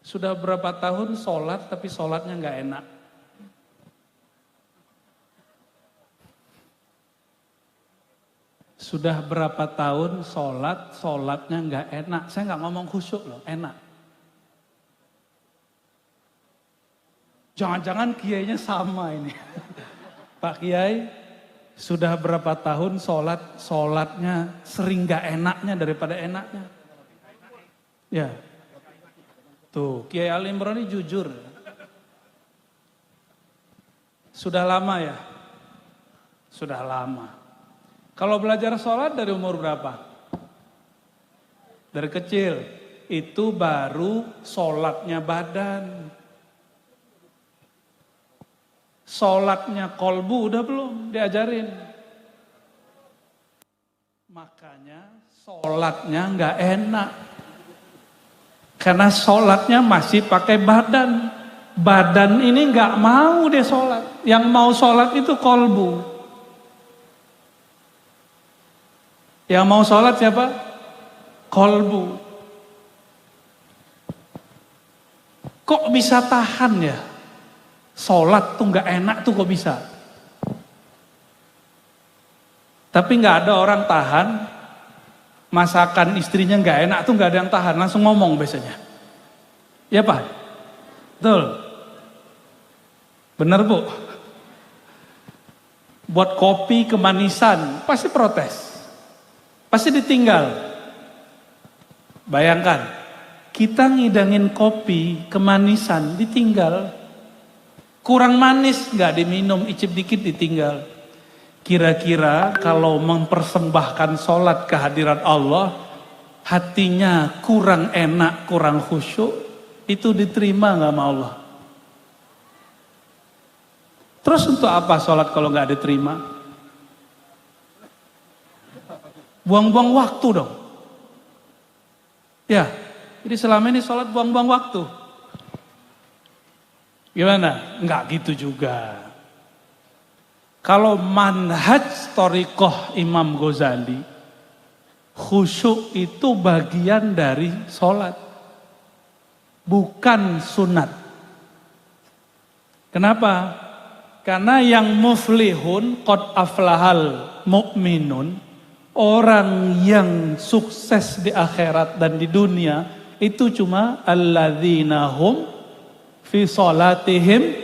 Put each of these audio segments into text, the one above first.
Sudah berapa tahun sholat tapi sholatnya nggak enak? Sudah berapa tahun sholatnya nggak enak? Saya nggak ngomong khusyuk loh, enak. Jangan-jangan kiainya sama ini. Pak Kiai, sudah berapa tahun sholatnya sering nggak enaknya daripada enaknya? Ya. Tuh, Kiai Ali Imran ini jujur. Sudah lama ya? Sudah lama. Kalau belajar sholat dari umur berapa? Dari kecil. Itu baru sholatnya badan. Sholatnya kolbu udah belum diajarin. Makanya sholatnya nggak enak. Karena sholatnya masih pakai badan. Badan ini nggak mau dia sholat. Yang mau sholat itu kolbu. Yang mau sholat siapa? Kolbu. Kok bisa tahan ya? Sholat tuh nggak enak tuh kok bisa? Tapi nggak ada orang tahan. Masakan istrinya nggak enak tuh nggak ada yang tahan. Langsung ngomong biasanya. Ya Pak? Betul? Bener Bu? Buat kopi kemanisan, pasti protes. Pasti ditinggal. Bayangkan, kita ngidangin kopi, kemanisan, ditinggal. Kurang manis, nggak diminum, icip dikit ditinggal. Kira-kira kalau mempersembahkan sholat kehadiran Allah, hatinya kurang enak, kurang khusyuk, itu diterima nggak sama Allah? Terus untuk apa sholat kalau nggak diterima? Buang-buang waktu dong. Ya, jadi selama ini sholat buang-buang waktu. Gimana? Enggak gitu juga. Kalau manhaj thariqah Imam Ghazali, khusyuk itu bagian dari sholat. Bukan sunat. Kenapa? Karena yang muflihun, qad aflahal mu'minun, orang yang sukses di akhirat dan di dunia itu cuma alladzina hum fi sholatihim.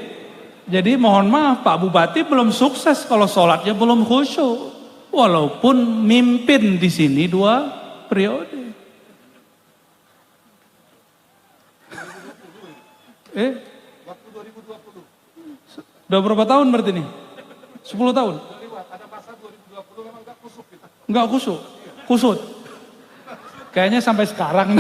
Jadi mohon maaf Pak Bupati belum sukses kalau sholatnya belum khusyuk. Walaupun mimpin di sini 2 periode. Waktu 2020. Udah berapa tahun berarti nih? 10 tahun? Ada masa 2020 memang gak khusyuk kita. Enggak khusyuk, kusut. Kayaknya sampai sekarang.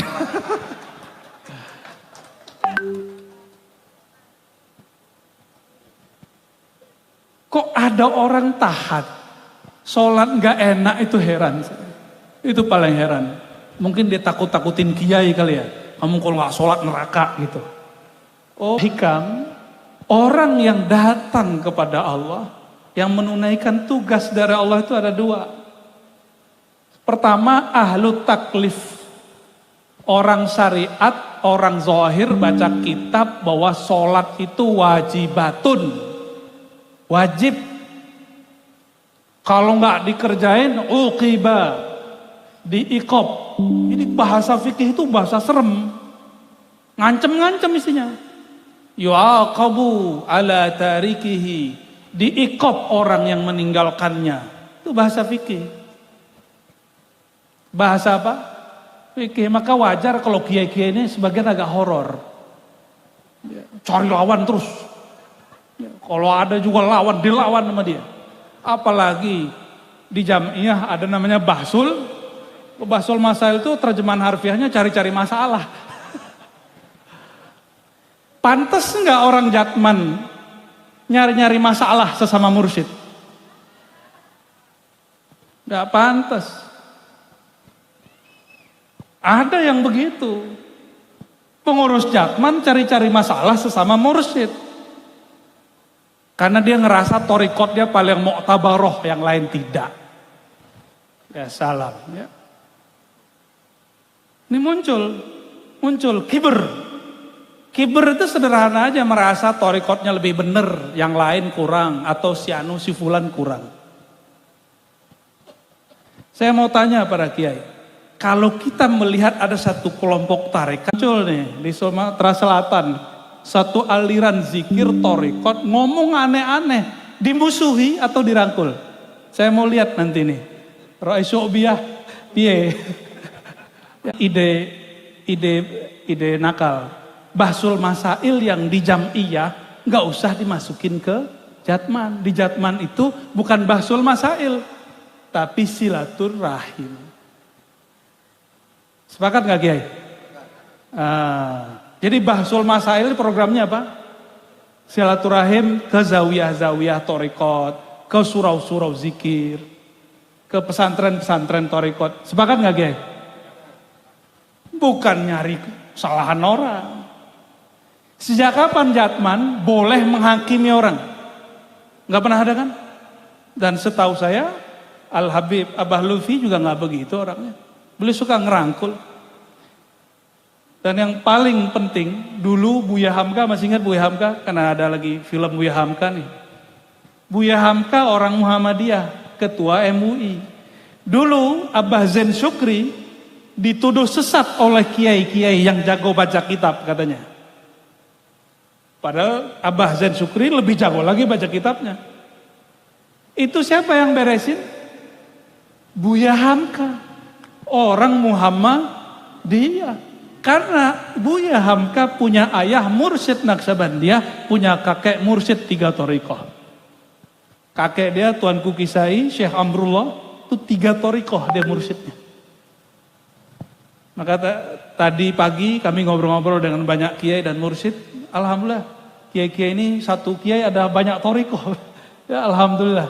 Kok ada orang tahan? Sholat nggak enak itu heran. Itu paling heran. Mungkin dia takut-takutin kiai kali ya. Kamu kalau nggak sholat neraka gitu. Oh hikam, orang yang datang kepada Allah, yang menunaikan tugas dari Allah itu ada 2. Pertama, ahlu taklif. Orang syariat, orang zahir baca kitab bahwa sholat itu wajibatun. Wajib. Kalau nggak dikerjain, uqiba. Diikob. Ini bahasa fikih itu bahasa serem. Ngancem-ngancem isinya. Yu'aqabu ala tarikihi. Diikob orang yang meninggalkannya. Itu bahasa fikih. Bahasa apa? Fikih. Maka wajar kalau kiai-kiai ini sebagian agak horor. Cari lawan terus. Kalau ada juga lawan, dilawan sama dia. Apalagi di jamiah ada namanya bahsul. Bahsul masail itu terjemahan harfiahnya cari-cari masalah. Pantes nggak orang Jatman nyari-nyari masalah sesama mursyid? Nggak pantas. Ada yang begitu. Pengurus Jatman cari-cari masalah sesama mursyid. Karena dia ngerasa thariqat dia paling mu'tabaroh, yang lain tidak. Ya salam. Ya. Ini muncul kibr. Kiber itu sederhana aja, merasa torikotnya lebih benar, yang lain kurang, atau si anu si fulan kurang. Saya mau tanya pada Kiai, kalau kita melihat ada satu kelompok tarekat muncul nih di Sumatera Selatan, satu aliran zikir torikot ngomong aneh-aneh, dimusuhi atau dirangkul? Saya mau lihat nanti nih, Raisyobiyah, piye? Ide nakal. Bahsul masail yang di jam'iyah nggak usah dimasukin ke jatman. Di jatman itu bukan bahsul masail, tapi silaturahim. Sepakat nggak Kiai? Jadi bahsul masail programnya apa? Silaturahim ke zawiyah-zawiyah torikot, ke surau-surau zikir, ke pesantren-pesantren torikot. Sepakat nggak Kiai? Bukan nyari kesalahan orang. Sejak kapan jatman boleh menghakimi orang? Nggak pernah ada kan? Dan setahu saya Al-Habib Abah Lutfi juga nggak begitu orangnya. Beliau suka ngerangkul. Dan yang paling penting, dulu Buya Hamka, masih ingat Buya Hamka? Karena ada lagi film Buya Hamka nih. Buya Hamka orang Muhammadiyah, ketua MUI. Dulu Abah Zain Syukri dituduh sesat oleh kiai-kiai yang jago baca kitab katanya. Padahal Abah Zain Syukri lebih jago lagi baca kitabnya. Itu siapa yang beresin? Buya Hamka. Orang Muhammadiyah. Karena Buya Hamka punya ayah mursyid Naqsabandiyah, punya kakek mursyid 3 thariqah. Kakek dia Tuanku Kisai, Syekh Amrullah, itu 3 thariqah dia mursyidnya. Maka tadi pagi kami ngobrol-ngobrol dengan banyak kiai dan mursyid. Alhamdulillah, kiai-kiai ini satu kiai ada banyak thariqah. Ya alhamdulillah.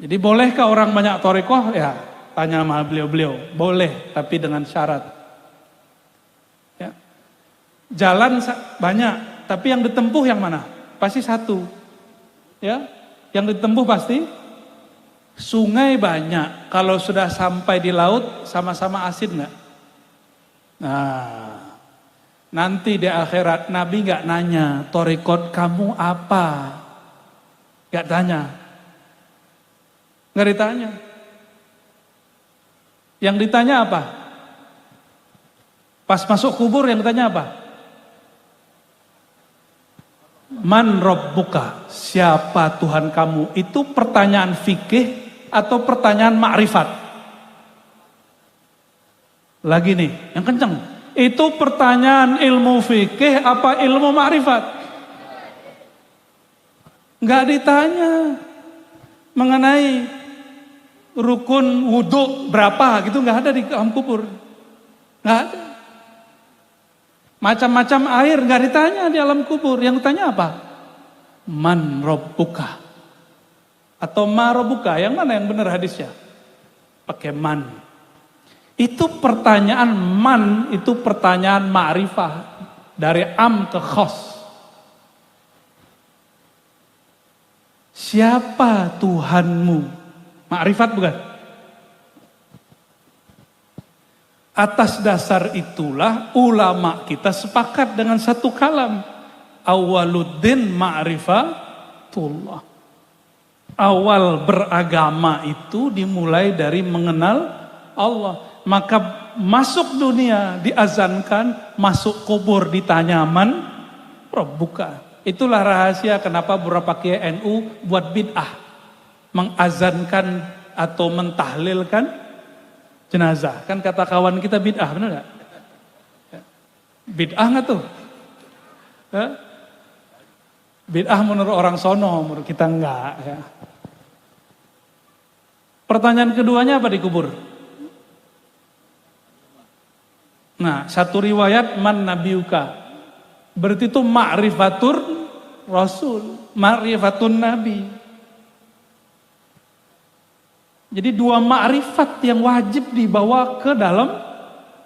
Jadi bolehkah orang banyak thariqah? Ya, tanya sama beliau-beliau. Boleh, tapi dengan syarat. Ya. Jalan banyak, tapi yang ditempuh yang mana? Pasti satu. Ya, yang ditempuh pasti sungai banyak. Kalau sudah sampai di laut, sama-sama asin nggak? Nah, nanti di akhirat Nabi nggak nanya, thariqat kamu apa? Nggak tanya. Nggak ditanya. Yang ditanya apa? Pas masuk kubur yang ditanya apa? Man rabbuka, siapa Tuhan kamu? Itu pertanyaan fikih atau pertanyaan ma'rifat? Lagi nih, yang kenceng. Itu pertanyaan ilmu fikih apa ilmu ma'rifat? Nggak ditanya mengenai rukun wudhu berapa gitu, nggak ada di alam kubur. Nggak ada. Macam-macam air nggak ditanya di alam kubur. Yang ditanya apa? Man rabbuka atau ma rabbuka, yang mana yang benar hadisnya? Pakai man. Itu pertanyaan man, itu pertanyaan ma'rifah dari am ke khos. Siapa Tuhanmu? Ma'rifat bukan? Atas dasar itulah ulama kita sepakat dengan satu kalam. Awaluddin ma'rifatullah. Awal beragama itu dimulai dari mengenal Allah. Maka masuk dunia diazankan, masuk kubur ditanya man rabbuka. Itulah rahasia kenapa beberapa kiai NU buat bid'ah. Mengazankan atau mentahlilkan jenazah. Kan kata kawan kita bid'ah, benar gak? Bid'ah gak tuh? Bid'ah menurut orang sono, menurut kita enggak. Ya. Pertanyaan keduanya apa di kubur? Nah, satu riwayat man nabiuka. Berarti itu ma'rifatur rasul, ma'rifatun nabi. Jadi 2 ma'rifat yang wajib dibawa ke dalam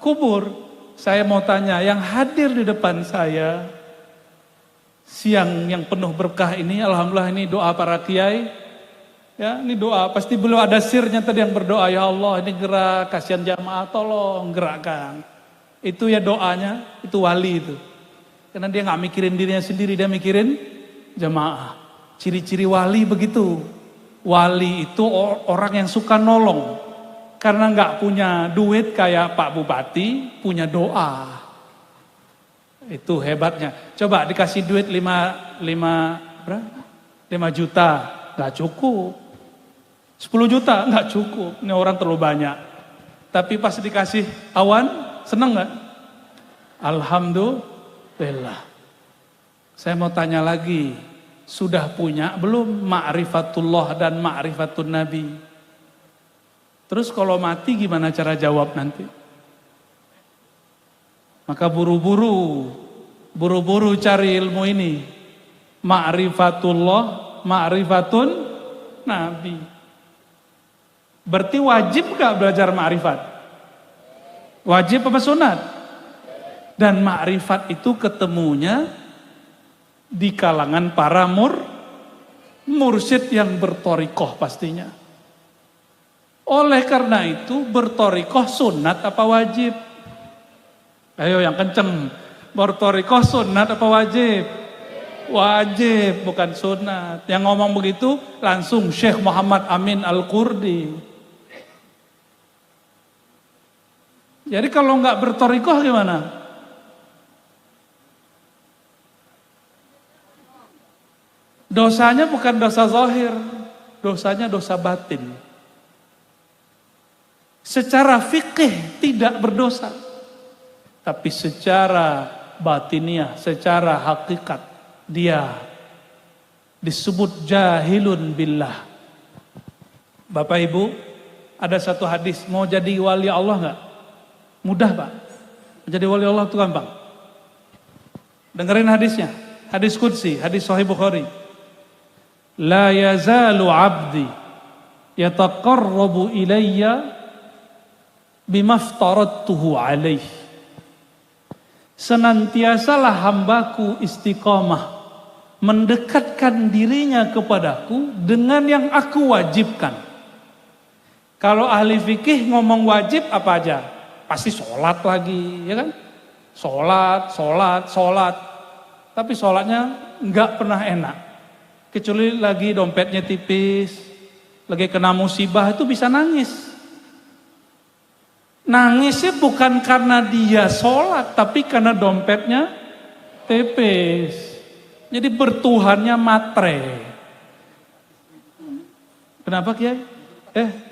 kubur. Saya mau tanya, yang hadir di depan saya siang yang penuh berkah ini, alhamdulillah ini doa para kiai. Ya, ini doa, pasti beliau ada sirnya tadi yang berdoa, ya Allah ini gerak, kasihan jamaah, tolong gerakkan. Itu ya doanya, itu wali itu. Karena dia nggak mikirin dirinya sendiri, dia mikirin jamaah. Ciri-ciri wali begitu. Wali itu orang yang suka nolong. Karena nggak punya duit kayak Pak Bupati, punya doa. Itu hebatnya. Coba dikasih duit 5 juta, nggak cukup. 10 juta, nggak cukup. Ini orang terlalu banyak. Tapi pas dikasih awan, seneng nggak? Alhamdulillah. Saya mau tanya lagi, sudah punya belum ma'rifatullah dan ma'rifatun Nabi? Terus kalau mati gimana cara jawab nanti? Maka buru-buru cari ilmu ini. Ma'rifatullah, ma'rifatun Nabi. Berarti wajib gak belajar ma'rifat? Wajib apa sunat? Dan ma'rifat itu ketemunya di kalangan para mursyid yang bertorikoh pastinya. Oleh karena itu bertorikoh sunat apa wajib? Ayo yang kenceng. Bertorikoh sunat apa wajib? Wajib, bukan sunat. Yang ngomong begitu langsung Syekh Muhammad Amin Al-Qurdi. Jadi kalau nggak bertorikoh gimana? Dosanya bukan dosa zahir, dosanya dosa batin. Secara fikih tidak berdosa, tapi secara batiniah, secara hakikat dia disebut jahilun billah. Bapak Ibu, ada satu hadis, mau jadi wali Allah nggak? Mudah Pak, menjadi wali Allah itu gampang. Dengerin hadisnya, hadis qudsi, hadis Sahih Bukhari. La yazalu abdi yataqarrabu ilayya bimaftaradtuhu alaih. Senantiasalah hambaku istiqamah mendekatkan dirinya kepadaku dengan yang aku wajibkan. Kalau ahli fikih ngomong wajib apa aja? Pasti sholat lagi, ya kan? Sholat. Tapi sholatnya nggak pernah enak. Kecuali lagi dompetnya tipis, lagi kena musibah itu bisa nangis. Nangisnya bukan karena dia sholat, tapi karena dompetnya tipis. Jadi bertuhannya matre. Kenapa Kiai?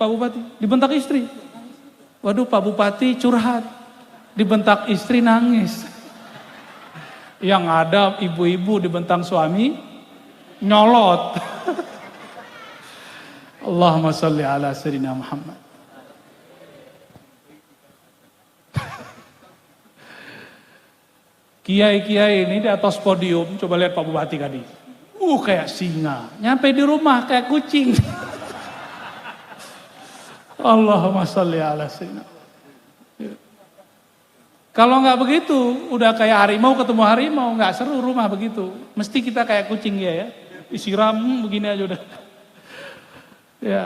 Pak Bupati, dibentak istri. Waduh Pak Bupati curhat, dibentak istri nangis. Yang ada ibu-ibu dibentak suami, nyolot. Allahumma sholli ala sayyidina Muhammad. Kiai-kiai ini di atas podium, coba lihat Pak Bupati tadi. Kayak singa, nyampe di rumah kayak kucing. Allahumma sholli ala sayyidina. Kalau nggak begitu, udah kayak harimau ketemu harimau, nggak seru rumah begitu. Mesti kita kayak kucing ya. Disiram begini aja udah. Ya.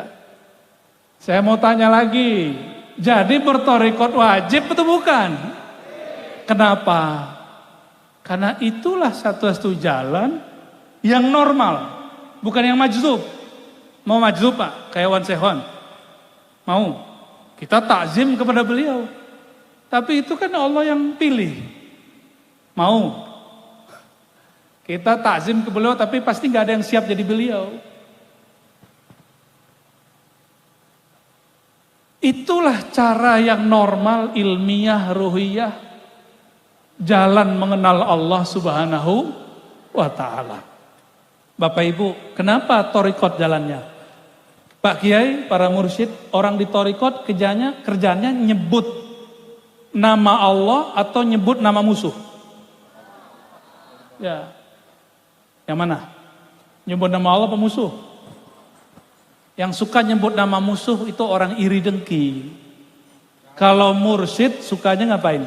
Saya mau tanya lagi. Jadi bertorikot wajib atau bukan? Kenapa? Karena itulah satu-satu jalan yang normal, bukan yang majzub. Mau majzub Pak, kayak Wan Sehon. Mau. Kita takzim kepada beliau. Tapi itu kan Allah yang pilih. Mau. Kita takzim ke beliau tapi pasti gak ada yang siap jadi beliau. Itulah cara yang normal, ilmiah, ruhiyah. Jalan mengenal Allah Subhanahu wa ta'ala. Bapak Ibu, kenapa torikot jalannya? Pak Kiai, para mursyid, orang di torikot kerjanya nyebut nama Allah atau nyebut nama musuh? Ya. Yang mana? Nyebut nama Allah apa musuh? Yang suka nyebut nama musuh itu orang iri dengki. Kalau mursyid sukanya ngapain?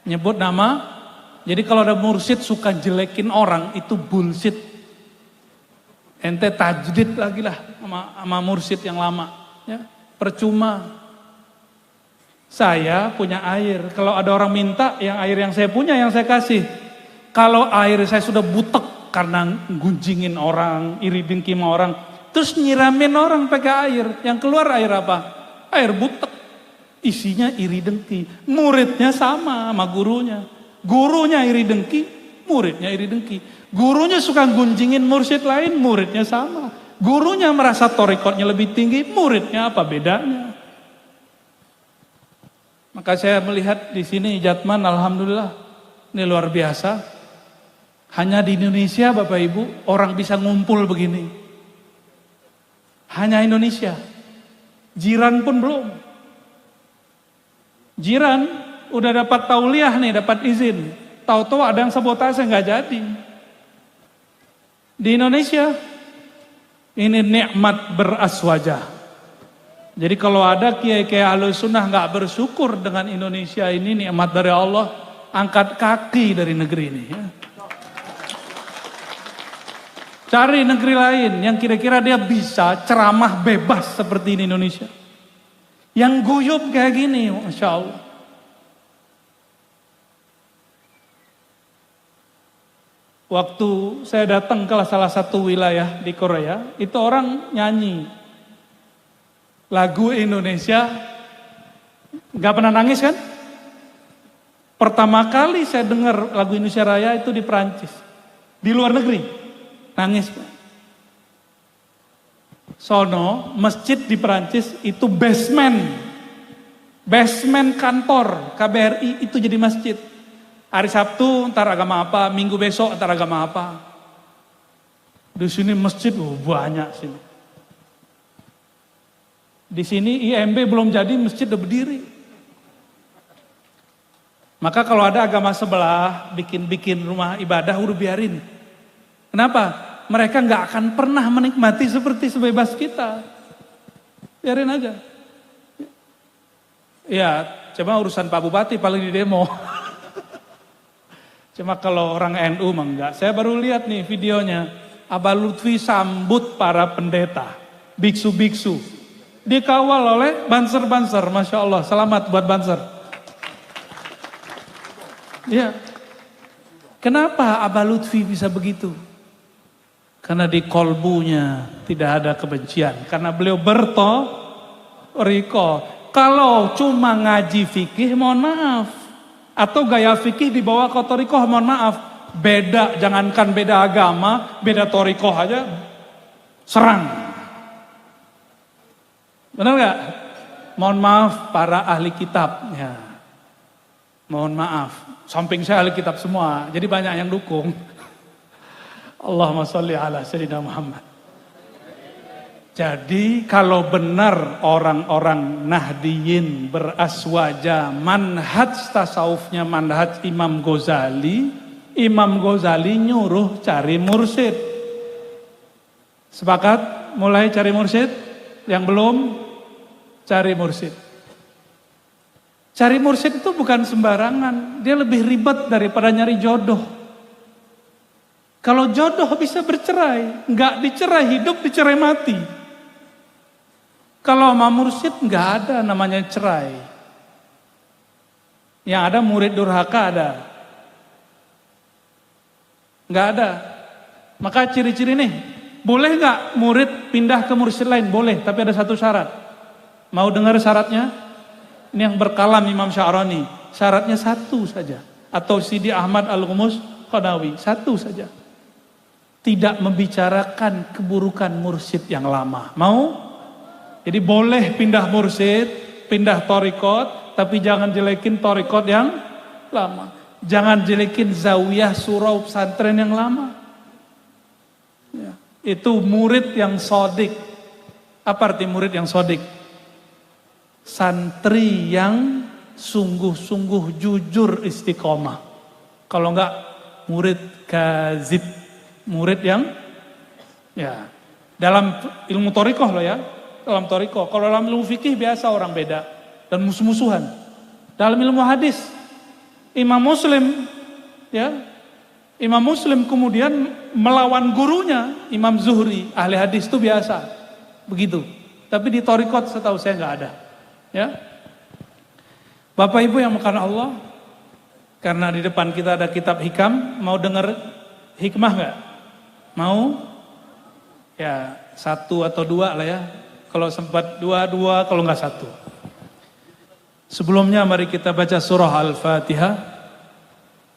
Nyebut nama. Jadi kalau ada mursyid suka jelekin orang itu bullshit. Ente tajdid lagi lah sama mursyid yang lama. Ya, percuma. Saya punya air. Kalau ada orang minta, yang air yang saya punya yang saya kasih. Kalau air saya sudah butek karena gunjingin orang, iri dengki sama orang, terus nyiramin orang pakai air, yang keluar air apa? Air butek. Isinya iri dengki. Muridnya sama gurunya. Gurunya iri dengki, muridnya iri dengki. Gurunya suka gunjingin mursyid lain, muridnya sama. Gurunya merasa torikotnya lebih tinggi, muridnya apa bedanya? Maka saya melihat di sini Jatman, alhamdulillah, ini luar biasa. Hanya di Indonesia Bapak Ibu orang bisa ngumpul begini. Hanya Indonesia. Jiran pun belum. Jiran udah dapat tauliah nih, dapat izin. Tahu-tahu ada yang sabotase nggak jadi. Di Indonesia ini nikmat beraswajah. Jadi kalau ada kiai-kiai Ahlus Sunnah nggak bersyukur dengan Indonesia ini nikmat dari Allah, angkat kaki dari negeri ini. Ya. Cari negeri lain yang kira-kira dia bisa ceramah bebas seperti ini Indonesia. Yang guyup kayak gini, Masya Allah. Waktu saya datang ke salah satu wilayah di Korea, itu orang nyanyi lagu Indonesia, gak pernah nangis kan? Pertama kali saya dengar lagu Indonesia Raya itu di Perancis, di luar negeri, nangis. Sono, masjid di Perancis itu basement kantor KBRI itu jadi masjid. Hari Sabtu entar agama apa, Minggu besok entar agama apa. Di sini masjid banyak sini. Di sini IMB belum jadi, masjid udah berdiri. Maka kalau ada agama sebelah bikin rumah ibadah udah biarin. Kenapa? Mereka nggak akan pernah menikmati seperti sebebas kita. Biarin aja. Ya, cuma urusan Pak Bupati paling di demo. Cuma kalau orang NU mah enggak. Saya baru lihat nih videonya. Abah Lutfi sambut para pendeta, biksu-biksu. Dikawal oleh banser-banser. Masya Allah, selamat buat banser. Ya. Kenapa Abah Lutfi bisa begitu? Karena di kolbunya tidak ada kebencian. Karena beliau bertoriko. Kalau cuma ngaji fikih, mohon maaf. Atau gaya fikih dibawa ke torikoh, mohon maaf. Beda, jangankan beda agama, beda torikoh aja serang. Benar gak? Mohon maaf para ahli kitab. Ya. Mohon maaf. Samping saya ahli kitab semua, jadi banyak yang dukung. Allahumma sholli ala Sayyidina Muhammad. Jadi kalau benar orang-orang Nahdiyin beraswaja manhaj tasawufnya manhaj Imam Ghazali nyuruh cari mursyid. Sepakat? Mulai cari mursyid? Yang belum cari mursyid. Cari mursyid itu bukan sembarangan, dia lebih ribet daripada nyari jodoh. Kalau jodoh bisa bercerai, nggak dicerai hidup, dicerai mati. Kalau sama mursyid nggak ada namanya cerai. Yang ada murid durhaka ada. Nggak ada. Maka ciri-ciri nih, boleh nggak murid pindah ke mursyid lain? Boleh, tapi ada satu syarat. Mau dengar syaratnya? Ini yang berkalam Imam Sya'rani. Syaratnya satu saja. Atau Sidi Ahmad Al-Ghumus Qanawi, satu saja. Tidak membicarakan keburukan mursyid yang lama. Mau? Jadi boleh pindah mursyid, pindah torikot, tapi jangan jelekin torikot yang lama. Jangan jelekin zawiyah surau pesantren yang lama. Ya. Itu murid yang sodik. Apa arti murid yang sodik? Santri yang sungguh-sungguh jujur istiqomah. Kalau enggak murid kazib. Murid yang ya dalam ilmu torikoh loh ya. Dalam toriko, kalau dalam ilmu fikih biasa orang beda dan musuh-musuhan. Dalam ilmu hadis, Imam Muslim kemudian melawan gurunya Imam Zuhri, ahli hadis itu biasa, begitu. Tapi di torikot setahu saya nggak ada. Ya, Bapak Ibu yang makan Allah, karena di depan kita ada kitab hikam, mau dengar hikmah nggak? Mau? Ya, satu atau dua lah ya. Kalau sempat dua, kalau nggak satu. Sebelumnya mari kita baca surah Al-Fatihah.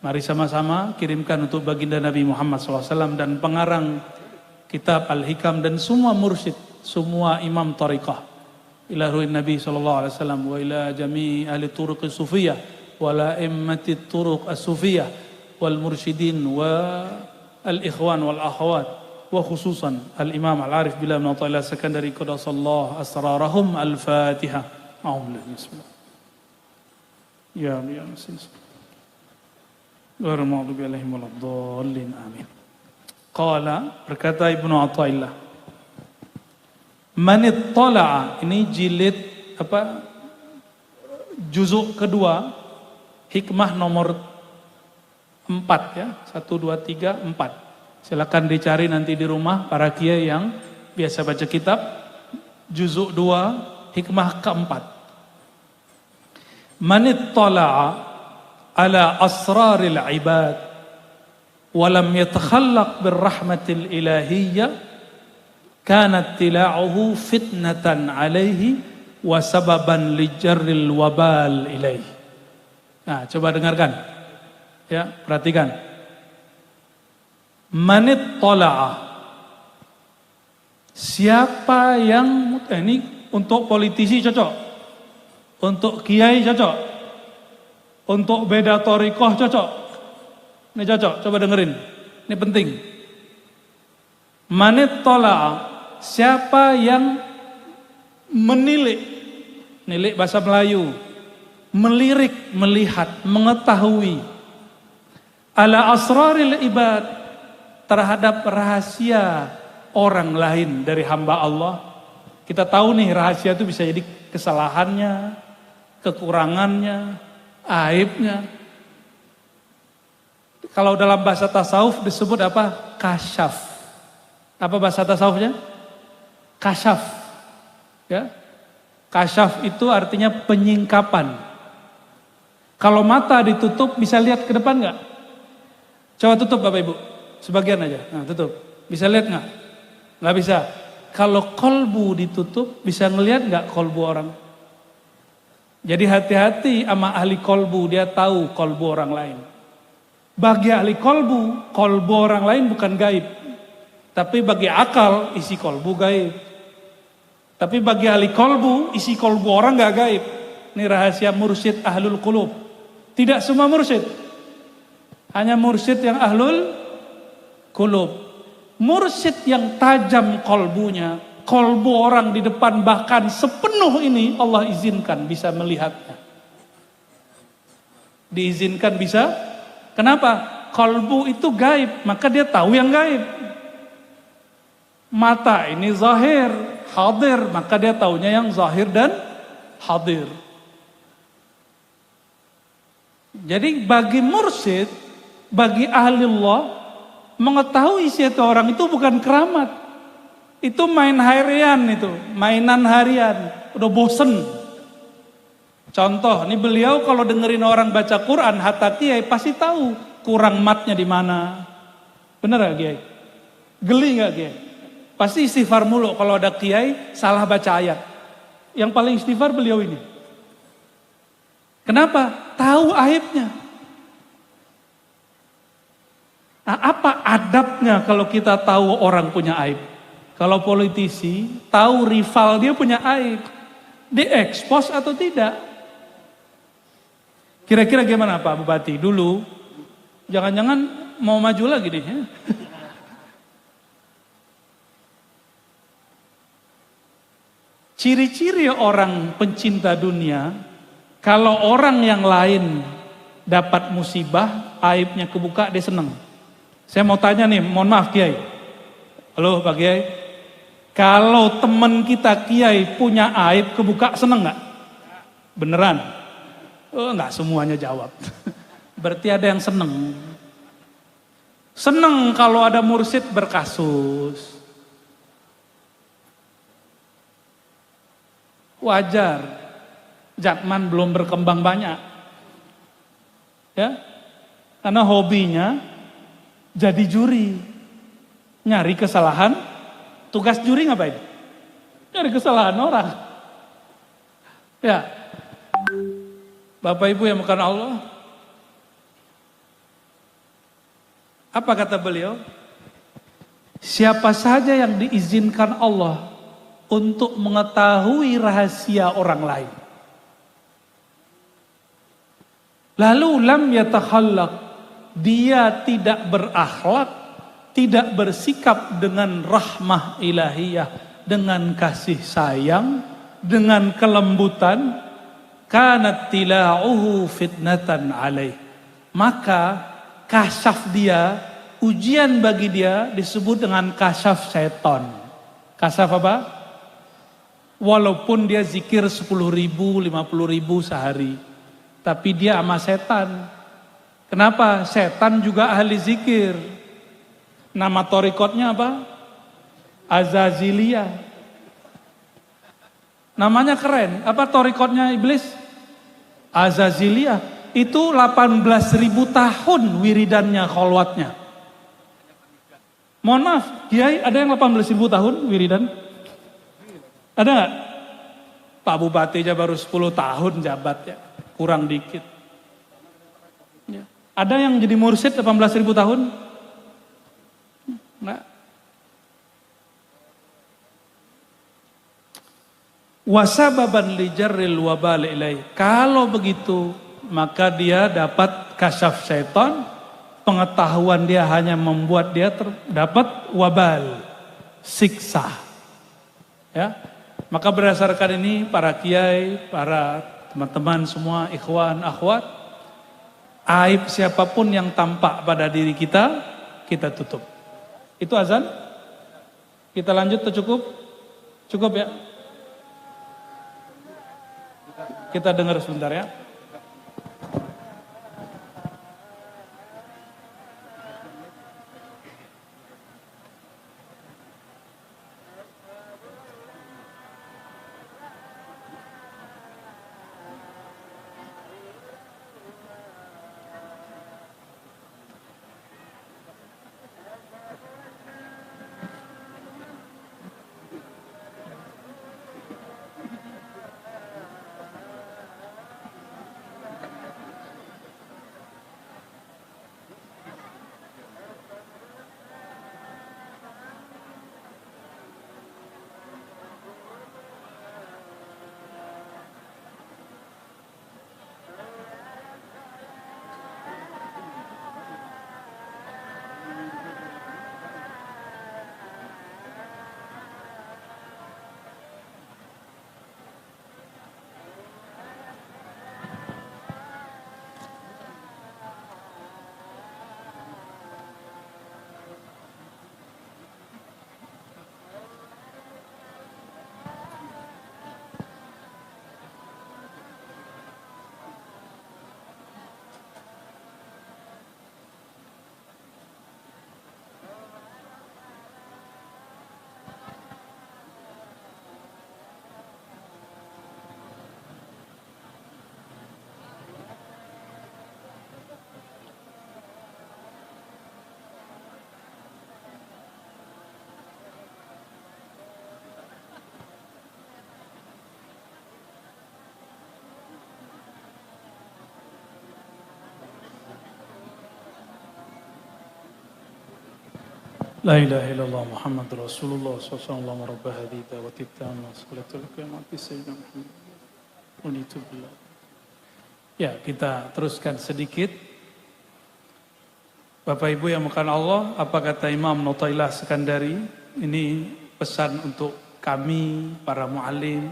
Mari sama-sama kirimkan untuk baginda Nabi Muhammad SAW dan pengarang kitab Al-Hikam dan semua mursyid, semua imam tariqah. Ila ruhin Nabi SAW wa ila jami' ahli turuq sufiyah wa la immati turuq as-sufiyah wal mursyidin wa al-ikhwan wal akhwat wa khususan al-imam al-arif bila min ta'ala Sakandari qadasallahu asrarahum. Al-Fatihah. Bismillah. Ya Nasin. Ghairu maghdubi alaihim waladdallin. Amin. Qala, berkata Ibnu Athaillah, man ittala'a, ini jilid juzuk kedua, hikmah nomor 4 ya. 1 2 3 4. Silakan dicari nanti di rumah para kiai yang biasa baca kitab. Juzuk 2, hikmah keempat. Man ittala'a ala asraril ibad wa lam yatakhallaq birrahmatil ilahiyyah kanat tila'uhu fitnatan alaihi wa sababan lijarril wabal ilaihi. Nah, coba dengarkan. Ya, perhatikan. Manit tola'a. Siapa yang ini untuk politisi cocok, untuk kiai cocok, untuk beda thariqah cocok. Ini cocok, coba dengerin. Ini penting. Manit tola'a. Siapa yang menilik, nilik bahasa Melayu, melirik, melihat, mengetahui ala asraril ibad, terhadap rahasia orang lain dari hamba Allah. Kita tahu nih rahasia itu bisa jadi kesalahannya, kekurangannya, aibnya. Kalau dalam bahasa tasawuf disebut apa? Kasyaf. Apa bahasa tasawufnya? Kasyaf, ya. Kasyaf itu artinya penyingkapan. Kalau mata ditutup bisa lihat ke depan nggak? Coba tutup Bapak Ibu, sebagian aja. Nah tutup, bisa lihat nggak? Nggak bisa. Kalau kolbu ditutup bisa ngelihat nggak kolbu orang? Jadi hati-hati sama ahli kolbu, dia tahu kolbu orang lain. Bagi ahli kolbu orang lain bukan gaib. Tapi bagi akal isi kolbu gaib. Tapi bagi ahli kolbu, isi kolbu orang gak gaib. Ini rahasia mursyid ahlul qulub. Tidak semua mursyid. Hanya mursyid yang ahlul qulub. Mursyid yang tajam kolbunya, kolbu orang di depan bahkan sepenuh ini Allah izinkan bisa melihatnya. Diizinkan bisa. Kenapa? Kolbu itu gaib, maka dia tahu yang gaib. Mata ini zahir, hadir, maka dia taunya yang zahir dan hadir. Jadi bagi mursyid, bagi ahli Allah, mengetahui siapa orang itu bukan keramat. Itu main harian itu, mainan harian, udah bosen. Contoh, ini beliau kalau dengerin orang baca Quran, hatta kiai pasti tahu kurang matnya di mana. Bener gak kiai? Geli gak kiai? Pasti istighfar mulu kalau ada kiai salah baca ayat. Yang paling istighfar beliau ini. Kenapa? Tahu aibnya. Nah, apa adabnya kalau kita tahu orang punya aib? Kalau politisi tahu rival dia punya aib, diekspos atau tidak? Kira-kira gimana Pak Bupati? Dulu jangan-jangan mau maju lagi deh ya? Ciri-ciri orang pencinta dunia, kalau orang yang lain dapat musibah, aibnya kebuka, dia senang. Saya mau tanya nih, mohon maaf Kiai. Halo Pak Kiai. Kalau teman kita Kiai punya aib kebuka, senang nggak? Beneran? Oh, nggak semuanya jawab. Berarti ada yang senang. Senang kalau ada mursyid berkasus. Wajar. zaman belum berkembang banyak. Ya. Karena hobinya jadi juri. Nyari kesalahan, tugas juri ngapain? Nyari kesalahan orang. Ya. Bapak Ibu yang bukan Allah. Apa kata beliau? Siapa saja yang diizinkan Allah untuk mengetahui rahasia orang lain. Lalu lam yatakhallaq, dia tidak berakhlak, tidak bersikap dengan rahmah ilahiyah, dengan kasih sayang, dengan kelembutan, kanat tila'uhu fitnatan alaih. Maka kasyaf dia, ujian bagi dia disebut dengan kasyaf seton. Kasyaf apa? Walaupun dia zikir 10.000, 50.000 sehari. Tapi dia sama setan. Kenapa? Setan juga ahli zikir. Nama torikotnya apa? Azaziliyah. Namanya keren. Apa torikotnya iblis? Azaziliyah. Itu 18.000 tahun wiridannya, kholwatnya. Mohon maaf, Kiai, ada yang 18.000 tahun wiridan? Ada nggak? Pak Bupati aja baru 10 tahun jabat ya, kurang dikit. Ya. Ada yang jadi mursyid 18.000 tahun? Enggak. Wasababan li jarril wabal ilaih. Kalau begitu, maka dia dapat kasyaf syaitan, pengetahuan dia hanya membuat dia dapat wabal, siksa. Ya. Maka berdasarkan ini para kiai, para teman-teman semua, ikhwan, akhwat, aib siapapun yang tampak pada diri kita, kita tutup. Itu azan? Kita lanjut atau cukup? Cukup ya? Kita dengar sebentar ya. La ilaha illallah Muhammad Rasulullah sallallahu alaihi rabbah hadita wa tittamma salatul qiyamati sayyidina Muhammad unitubillah. Ya, kita teruskan sedikit. Bapak Ibu yang bukan Allah, apa kata Imam Nutailah Sekandari? Ini pesan untuk kami, para mu'alim,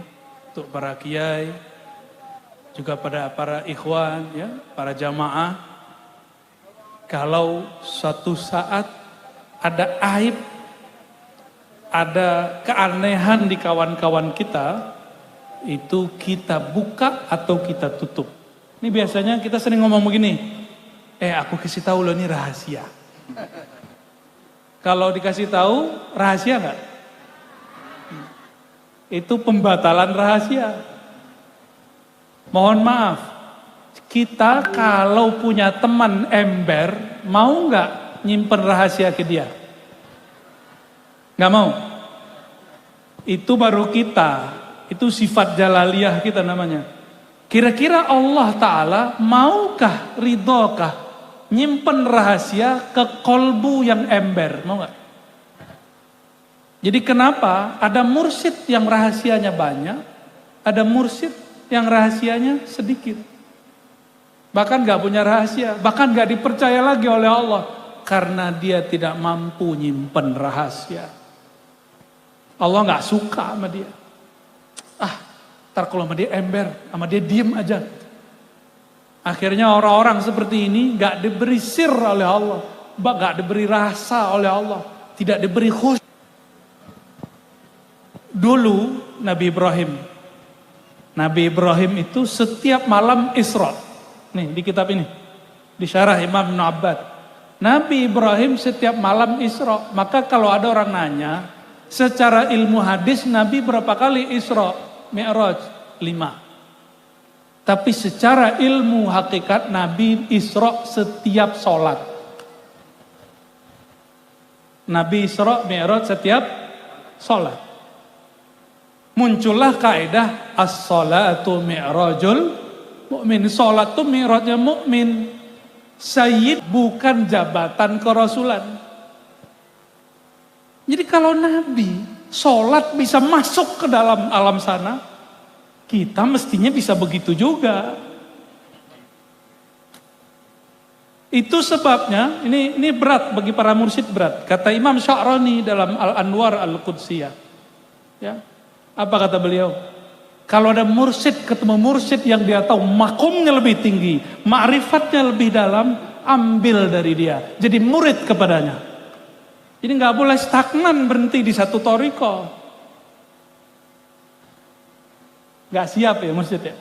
untuk para kiai, juga pada para ikhwan, ya, para jamaah. Kalau suatu saat ada aib, ada keanehan di kawan-kawan kita, itu kita buka atau kita tutup. Ini biasanya kita sering ngomong begini, aku kasih tahu lo ini rahasia. Kalau dikasih tahu, rahasia nggak? Itu pembatalan rahasia. Mohon maaf, kita kalau punya teman ember, mau nggak nyimpen rahasia ke dia? Nggak mau. Itu baru kita, itu sifat jalaliyah kita namanya. Kira-kira Allah Ta'ala maukah, ridhokah nyimpen rahasia ke kolbu yang ember? Mau nggak? Jadi kenapa ada mursyid yang rahasianya banyak, ada mursyid yang rahasianya sedikit. Bahkan gak punya rahasia, bahkan gak dipercaya lagi oleh Allah. Karena dia tidak mampu nyimpen rahasia. Allah gak suka sama dia. Ntar kalau sama dia ember, sama dia diem aja. Akhirnya orang-orang seperti ini gak diberi sir oleh Allah. Gak diberi rasa oleh Allah. Tidak diberi khusyuk. Dulu Nabi Ibrahim itu setiap malam Isra. Nih di kitab ini, di syarah Imam Ibn Abbad. Nabi Ibrahim setiap malam Isra. Maka kalau ada orang nanya, secara ilmu hadis Nabi berapa kali Isra? Mi'raj 5. Tapi secara ilmu hakikat Nabi Isra setiap sholat. Nabi Isra Mi'raj setiap sholat. Muncullah kaidah as-salatu mi'rajul mukmin. Salat itu mi'rajnya mukmin. Sayyid bukan jabatan kerasulan. Jadi kalau Nabi salat bisa masuk ke dalam alam sana, kita mestinya bisa begitu juga. Itu sebabnya ini berat bagi para mursyid, berat. Kata Imam Sya'rani dalam Al-Anwar Al-Qudsiyah. Ya. Apa kata beliau? Kalau ada mursyid ketemu mursyid yang dia tahu makomnya lebih tinggi, ma'rifatnya lebih dalam, ambil dari dia. Jadi murid kepadanya. Jadi nggak boleh stagnan berhenti di satu thariqah. Nggak siap ya mursyid ya.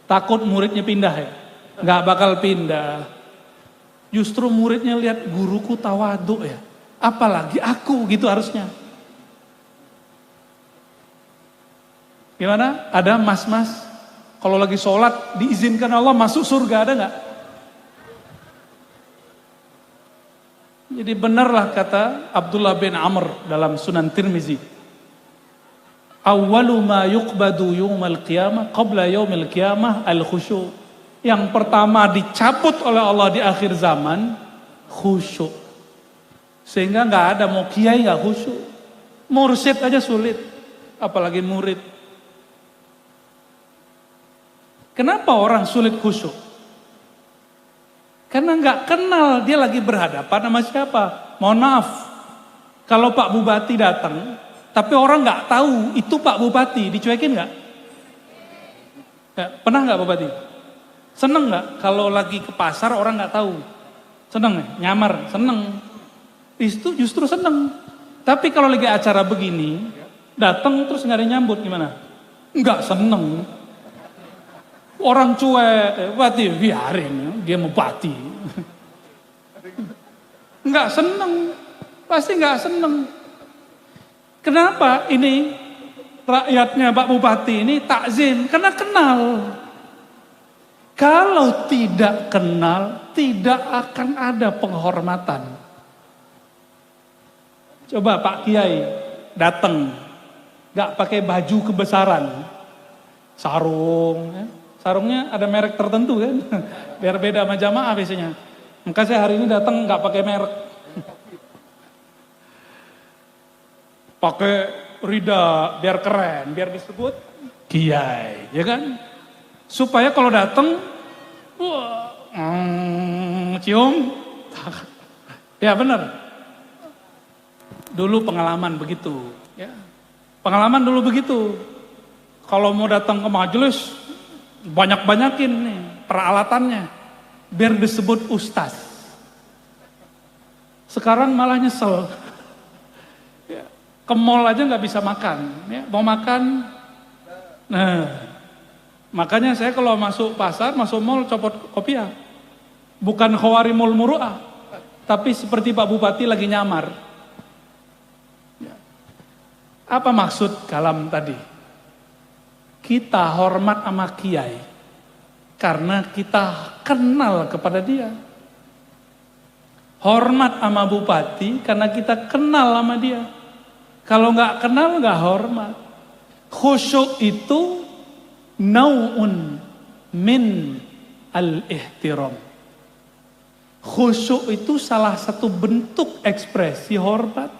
Takut muridnya pindah ya. Nggak bakal pindah. Justru muridnya lihat guruku tawadhu ya. Apalagi aku gitu harusnya. Gimana? Ada mas-mas kalau lagi sholat diizinkan Allah masuk surga, ada nggak? Jadi benarlah kata Abdullah bin Amr dalam Sunan Tirmizi. Awwalu ma yuqbadu yawmal qiyamah qabla yawmil qiyamah al-khusyu'. Yang pertama dicabut oleh Allah di akhir zaman khusyuk. Sehingga nggak ada mau kiai nggak khusyuk. Mursyid aja sulit, apalagi murid. Kenapa orang sulit khusyuk? Karena nggak kenal dia lagi berhadapan sama siapa. Mohon maaf, kalau Pak Bupati datang, tapi orang nggak tahu itu Pak Bupati, dicuekin nggak? Ya, pernah nggak Bupati? Seneng nggak kalau lagi ke pasar orang nggak tahu? Seneng ya? Nyamar, seneng. Itu justru seneng. Tapi kalau lagi acara begini, datang terus nggak ada nyambut gimana? Nggak seneng. Orang cuek, Bupati biarin, dia mau bupati. Nggak seneng, pasti nggak seneng. Kenapa ini rakyatnya Pak Bupati ini takzim? Karena kenal. Kalau tidak kenal, tidak akan ada penghormatan. Coba Pak Kiai datang, nggak pakai baju kebesaran, sarung. Ya. Sarungnya ada merek tertentu kan, biar beda sama jamaah biasanya. Maka saya hari ini datang nggak pakai merek, pakai rida biar keren, biar disebut kiai, ya kan? Supaya kalau datang, cium, ya benar. Dulu pengalaman begitu, ya. Pengalaman dulu begitu. Kalau mau datang ke majelis, banyak-banyakin nih peralatannya biar disebut ustaz. Sekarang malah nyesel. Ya, ke mall aja nggak bisa makan. Ya, mau makan, nah makanya saya kalau masuk pasar, masuk mall copot kopiah. Bukan khawarimul muru'ah, tapi seperti Pak Bupati lagi nyamar. Ya. Apa maksud kalam tadi? Kita hormat sama kiai, Karena kita kenal kepada dia. Hormat sama bupati karena kita kenal sama dia. Kalau nggak kenal nggak hormat. Khusyuk itu nau'un min al-ihtiram. Khusyuk itu salah satu bentuk ekspresi hormat.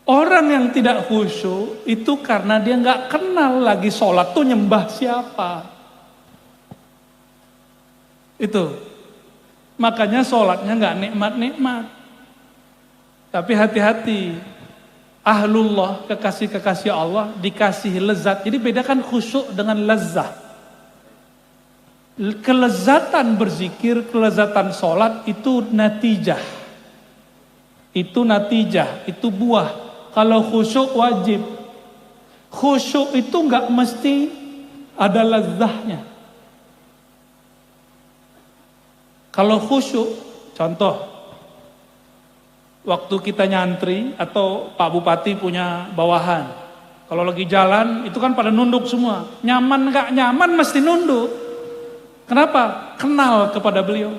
Orang yang tidak khusyuk itu karena dia nggak kenal lagi sholat tuh nyembah siapa. Itu. Makanya sholatnya nggak nikmat-nikmat. Tapi hati-hati. Ahlullah, kekasih-kekasih Allah, dikasih lezat. Jadi bedakan khusyuk dengan lezat. Kelezatan berzikir, kelezatan sholat itu natijah. Itu natijah, itu buah. Kalau khusyuk wajib. Khusyuk itu nggak mesti ada lezahnya. Kalau khusyuk, contoh, waktu kita nyantri atau Pak Bupati punya bawahan. Kalau lagi jalan, itu kan pada nunduk semua. Nyaman gak nyaman mesti nunduk. Kenapa? Kenal kepada beliau.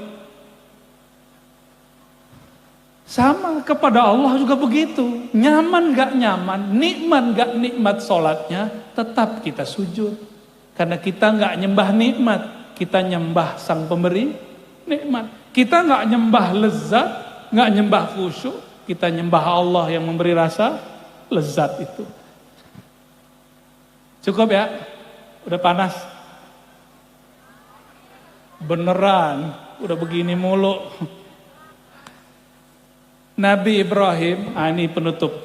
Sama kepada Allah juga begitu. Nyaman gak nyaman, nikmat gak nikmat sholatnya, tetap kita sujud. Karena kita gak nyembah nikmat, kita nyembah sang pemberi nikmat. Kita nggak nyembah lezat, nggak nyembah khusyuk, kita nyembah Allah yang memberi rasa lezat itu. Cukup ya? Udah panas? Beneran, udah begini mulu. Nabi Ibrahim, ini penutup.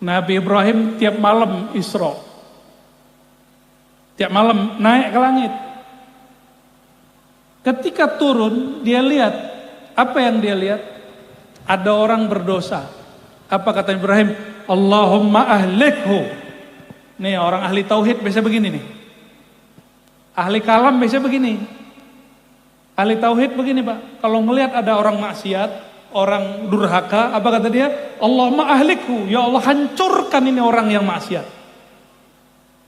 Nabi Ibrahim tiap malam Isra. Tiap malam naik ke langit. Ketika turun, dia lihat. Apa yang dia lihat? Ada orang berdosa. Apa kata Ibrahim? Allahumma ahlikhu. Nih orang ahli tauhid biasa begini nih. Ahli kalam biasa begini. Ahli tauhid begini Pak. Kalau ngelihat ada orang maksiat, orang durhaka, apa kata dia? Allahumma ahlikhu. Ya Allah hancurkan ini orang yang maksiat.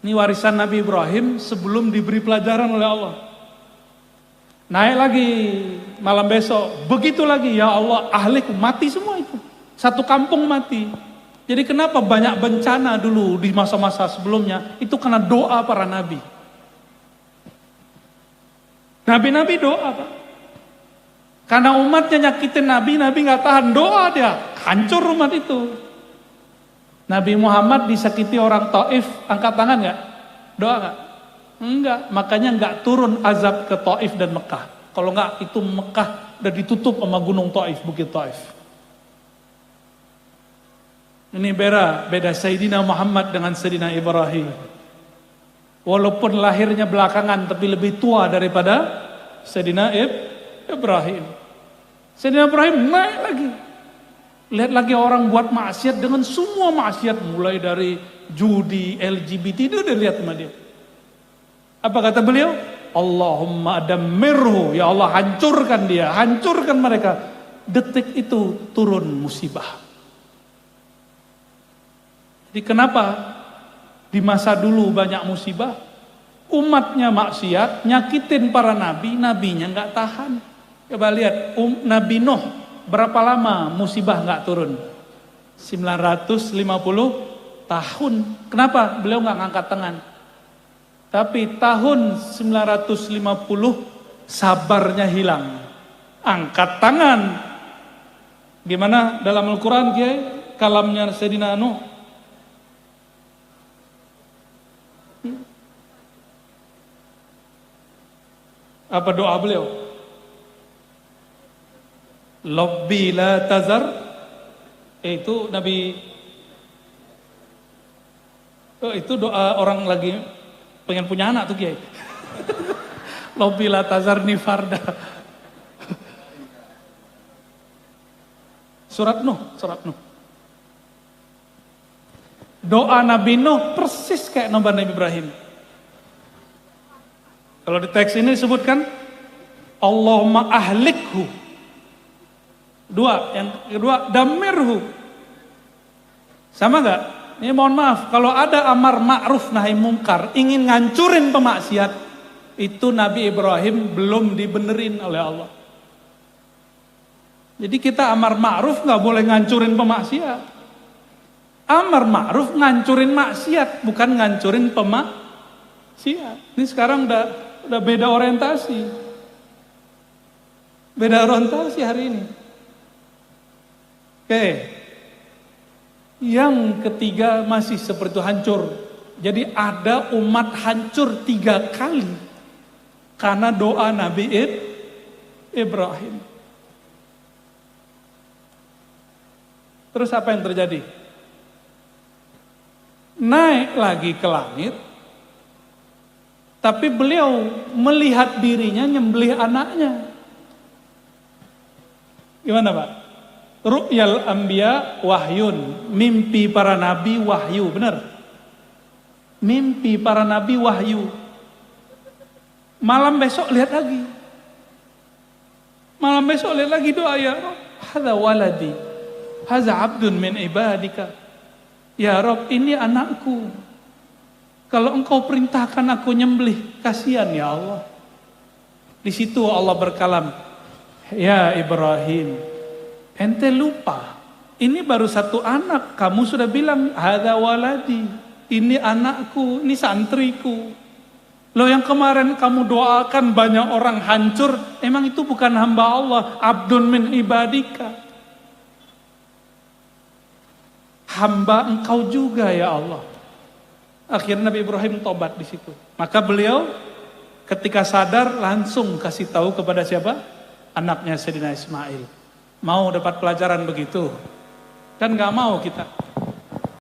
Ini warisan Nabi Ibrahim sebelum diberi pelajaran oleh Allah. Naik lagi malam besok, begitu lagi, ya Allah ahliku, mati semua itu. Satu kampung mati. Jadi kenapa banyak bencana dulu di masa-masa sebelumnya? Itu karena doa para nabi. Nabi-nabi doa Pak. Karena umatnya nyakitin nabi, nabi gak tahan doa dia. Hancur umat itu. Nabi Muhammad disakiti orang Taif, angkat tangan gak? Doa gak? Enggak, makanya enggak turun azab ke Taif dan Mekah. Kalau enggak itu Mekah udah ditutup sama gunung Taif, bukit Taif. Ini beda Sayyidina Muhammad dengan Sayyidina Ibrahim. Walaupun lahirnya belakangan tapi lebih tua daripada Sayyidina Ibrahim. Sayyidina Ibrahim naik lagi. Lihat lagi orang buat maksiat dengan semua maksiat mulai dari judi, LGBT itu udah lihat sama dia. Apa kata beliau? Allahumma dammirhu, ya Allah hancurkan dia, hancurkan mereka. Detik itu turun musibah. Jadi kenapa di masa dulu banyak musibah? Umatnya maksiat, nyakitin para nabi, nabinya nggak tahan. Coba lihat, Nabi Nuh berapa lama musibah nggak turun? 950 tahun. Kenapa? Beliau nggak ngangkat tangan. Tapi tahun 950 sabarnya hilang. Angkat tangan. Gimana dalam Al-Quran Kiai? Kalamnya Sayyidina Nuh. Apa doa beliau? Labbi la tazar. Itu Nabi. Itu doa orang lagi pengen punya anak tuh Kiai. Labbi la tazar ni farda. Surat Nuh. Doa Nabi Nuh persis kayak Nabi Ibrahim. Kalau di teks ini disebutkan Allahumma ahlikhu. Yang kedua damirhu. Sama enggak? Ini mohon maaf, kalau ada amar ma'ruf nahi mungkar ingin ngancurin pemaksiat, itu Nabi Ibrahim belum dibenerin oleh Allah. Jadi kita amar ma'ruf nggak boleh ngancurin pemaksiat. Amar ma'ruf ngancurin maksiat, bukan ngancurin pemaksiat. Ini sekarang udah beda orientasi. Beda orientasi hari ini. Oke. Yang ketiga masih seperti itu, hancur. Jadi ada umat hancur 3 kali karena doa Nabi Ibrahim. Terus apa yang terjadi? Naik lagi ke langit, tapi beliau melihat dirinya nyembelih anaknya. Gimana Pak? Ru'yal anbiya wahyun, mimpi para nabi wahyu, benar? Mimpi para nabi wahyu. Malam besok lihat lagi. Malam besok lihat lagi doa, ya Rabb, hadza waladi, hadza abdun min ibadika. Ya Rabb, ini anakku. Kalau engkau perintahkan aku nyembelih, kasihan ya Allah. Di situ Allah berkalam, ya Ibrahim, ente lupa, ini baru 1 anak, kamu sudah bilang hadza waladi, ini anakku, ini santriku. Loh, yang kemarin kamu doakan banyak orang hancur, emang itu bukan hamba Allah, abdun min ibadika. Hamba engkau juga ya Allah. Akhirnya Nabi Ibrahim tobat di situ. Maka beliau ketika sadar langsung kasih tahu kepada siapa? Anaknya Sayyidina Ismail. Mau dapat pelajaran begitu? Kan gak mau kita.